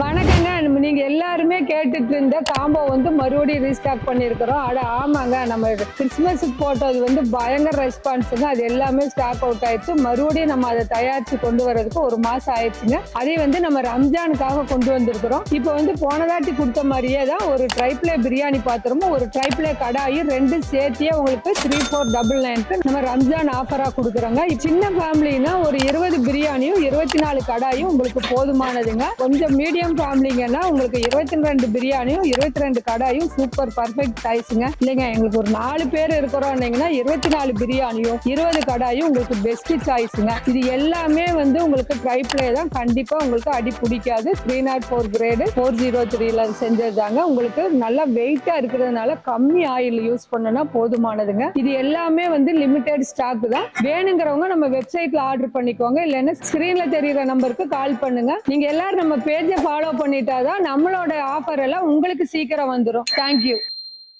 வணக்கங்க. நீங்க எல்லாருமே கேட்டுட்டு இருந்த காம்போ வந்து மறுபடியும் ரீஸ்டாக் பண்ணியிருக்கிறோம். அட ஆமாங்க, நம்ம கிறிஸ்மஸுக்கு போட்டது வந்து பயங்கர ரெஸ்பான்ஸுங்க. அது எல்லாமே ஸ்டாக் அவுட் ஆயிடுச்சு. மறுபடியும் நம்ம அதை தயாரிச்சு கொண்டு வரதுக்கு ஒரு மாசம் ஆயிடுச்சுங்க. அதே வந்து நம்ம ரம்ஜானுக்காக கொண்டு வந்திருக்கிறோம். இப்போ வந்து போனதாட்டி கொடுத்த மாதிரியே தான் ஒரு ட்ரைப்ளே பிரியாணி பாத்திரமும் ஒரு ட்ரைப்ளே கடாயும் ரெண்டும் சேர்த்தியே உங்களுக்கு 3499க்கு நம்ம ரம்ஜான் ஆஃபரா கொடுக்குறோங்க. சின்ன ஃபேமிலினா ஒரு 20 பிரியாணியும் 24 கடாயும் உங்களுக்கு போதுமானதுங்க. கொஞ்சம் மீடியம் ஃபேமிலிங்கன்னா உங்களுக்கு 22 பிரியாணியும் 22 கடாயும் சூப்பர் பர்ஃபெக்ட் சைஸுங்க. இல்லைங்க, எங்களுக்கு ஒரு 4 பேர் இருக்கிறோம் 24 பிரியாணியும் 20 கடாயும் உங்களுக்கு பெஸ்ட் சாய்ஸுங்க. இது எல்லாமே வந்து உங்களுக்கு ட்ரைப்ளே தான். கண்டிப்பா உங்களுக்கு அடி பிடிக்காது. 304 கிரேடு 403ல செஞ்சதுதாங்க. உங்களுக்கு நல்லா வெயிட்டா இருக்கிறதுனால கம்மி ஆயில் யூஸ் பண்ணனா போதுமானதுங்க. இது எல்லாமே வந்து லிமிடெட் ஸ்டாக் தான். வேணுங்கிறவங்க நம்ம வெப்சைட்ல ஆர்டர் பண்ணிக்கோங்க. இல்லைன்னா ஸ்கிரீன்ல தெரியுற நம்பருக்கு கால் பண்ணுங்க. நீங்க எல்லாரும் நம்ம பேஜை ஃபாலோ பண்ணிட்டாதான் நம்மளோட ஆஃபர் எல்லாம் உங்களுக்கு சீக்கிரம் வந்துடும். தேங்க்யூ.